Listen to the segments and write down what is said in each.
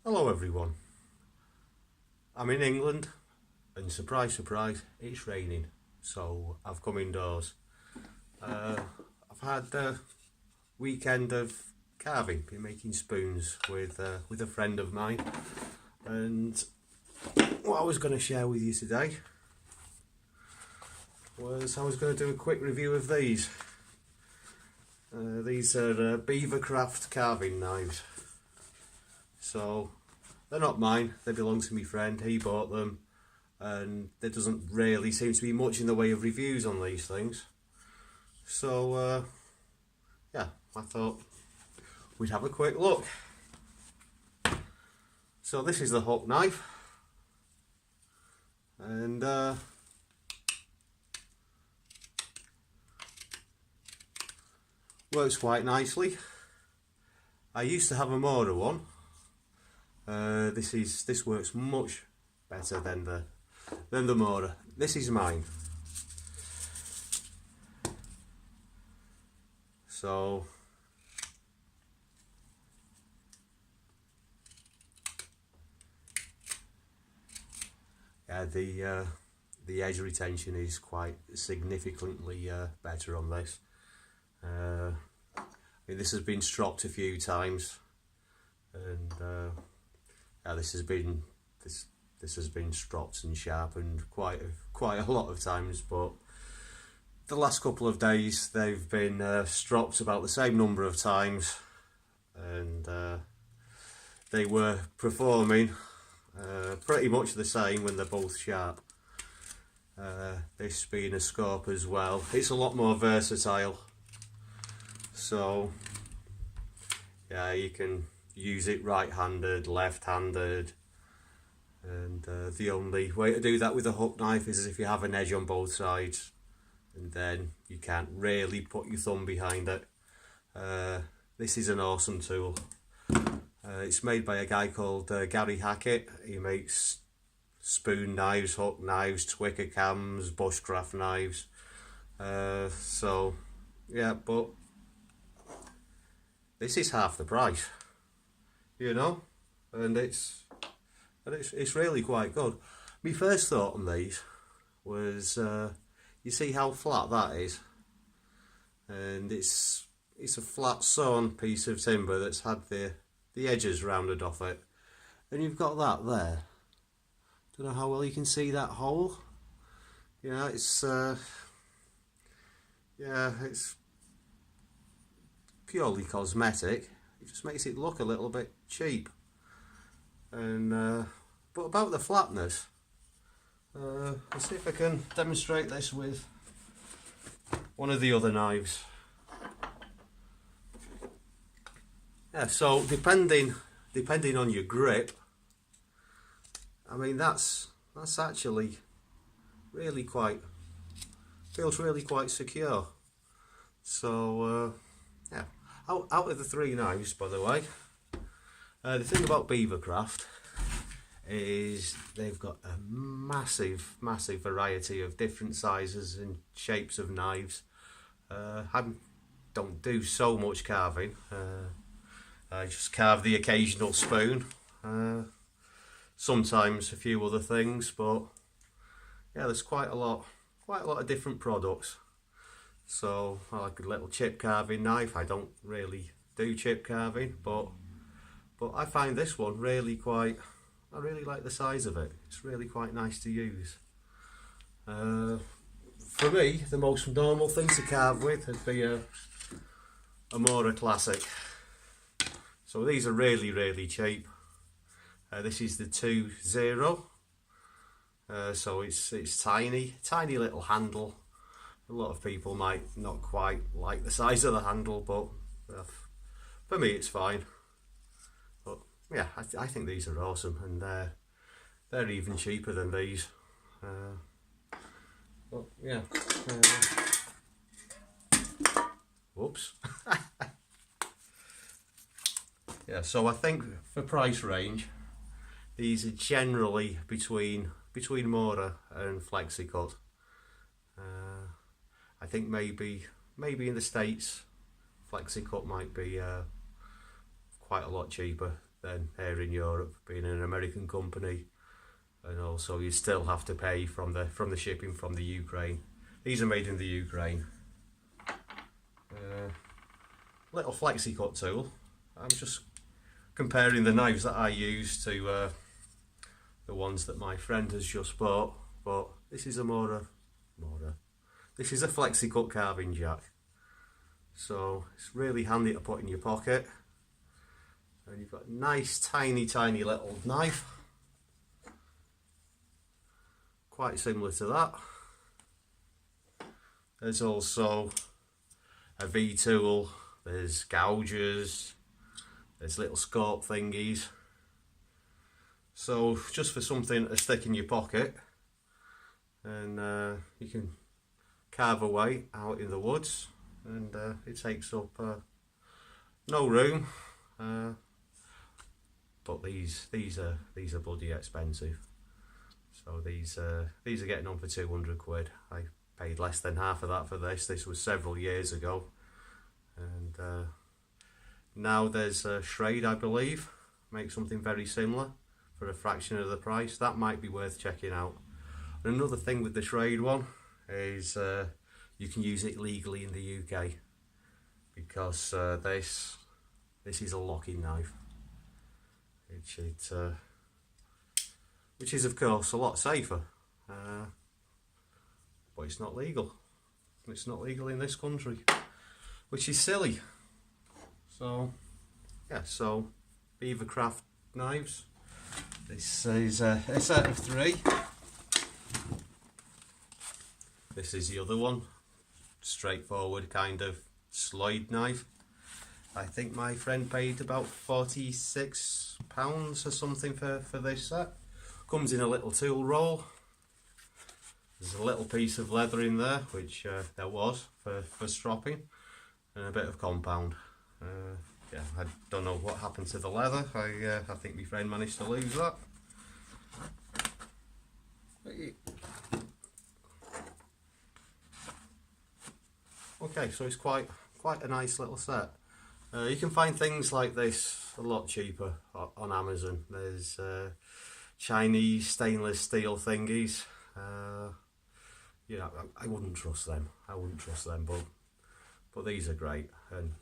Hello everyone, I'm in England and surprise surprise it's raining, so I've come indoors. I've had a weekend of carving, been making spoons with a friend of mine, and what I was going to share with you today was I was going to do a quick review of these. These are Beaver Craft carving knives. So they're not mine, they belong to my friend. He bought them, and there doesn't really seem to be much in the way of reviews on these things. So yeah, I thought we'd have a quick look. So this is the hook knife, and works quite nicely. I used to have a Mora one. This works much better than the Mora. This is mine. So yeah, the edge retention is quite significantly better on this. I mean, this has been stropped a few times, and yeah, this has been stropped and sharpened quite a lot of times, but the last couple of days they've been stropped about the same number of times, and they were performing pretty much the same when they're both sharp. This being a scope as well, it's a lot more versatile. So yeah, you can use it right-handed, left-handed, and the only way to do that with a hook knife is if you have an edge on both sides, and then you can't really put your thumb behind it. This is an awesome tool. It's made by a guy called Gary Hackett. He makes spoon knives, hook knives, twicker cams, bushcraft knives. So yeah, but this is half the price, you know, and it's really quite good. My first thought on these was, you see how flat that is, and it's a flat sawn piece of timber that's had the edges rounded off it, and you've got that there. Don't know how well you can see that hole. Yeah, it's purely cosmetic. It just makes it look a little bit cheap. And but about the flatness, let's see if I can demonstrate this with one of the other knives. Yeah, so depending on your grip, I mean that's actually really feels really quite secure. So yeah, out of the three knives, by the way, the thing about Beaver Craft is they've got a massive variety of different sizes and shapes of knives. I don't do so much carving. I just carve the occasional spoon, sometimes a few other things, but yeah, there's quite a lot of different products. So I like a little chip carving knife. I don't really do chip carving, but I find this one really I really like the size of it. It's really quite nice to use. For me, the most normal thing to carve with would be a Mora Classic. So these are really cheap. This is the 2.0. So it's tiny little handle. A lot of people might not quite like the size of the handle, but for me it's fine. But yeah, I think these are awesome, and they're even cheaper than these. But yeah. Whoops. Yeah, so I think for price range, these are generally between Mora and FlexiCut. I think maybe in the States, FlexiCut might be quite a lot cheaper. than here in Europe, being an American company, and also you still have to pay from the shipping from the Ukraine. These are made in the Ukraine. Little flexi cut tool. I'm just comparing the knives that I use to the ones that my friend has just bought, but this is this is a flexi cut carving jack, so it's really handy to put in your pocket, and you've got a nice tiny little knife, quite similar to that. There's also a V tool, there's gougers, there's little scope thingies. So just for something to stick in your pocket, and you can carve away out in the woods, and it takes up no room. But these are bloody expensive. So these are getting on for 200 quid. I paid less than half of that for this. This was several years ago, and now there's Schrade, I believe, make something very similar for a fraction of the price. That might be worth checking out. And another thing with the Schrade one is you can use it legally in the UK, because this is a locking knife, which is of course a lot safer, but it's not legal. It's not legal in this country, which is silly. So yeah, so Beaver Craft Knives. This is a set of 3. This is the other one, straightforward kind of slide knife. I think my friend paid about £46 or something for this set. Comes in a little tool roll. There's a little piece of leather in there, which there was for stropping, and a bit of compound. Yeah, I don't know what happened to the leather. I think my friend managed to lose that. Okay, so it's quite a nice little set. You can find things like this a lot cheaper on Amazon. There's Chinese stainless steel thingies. You know, I wouldn't trust them. But these are great, and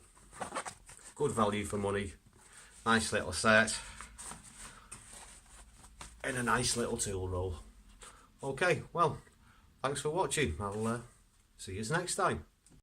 good value for money. Nice little set, and a nice little tool roll. Okay, well, thanks for watching. I'll see you next time.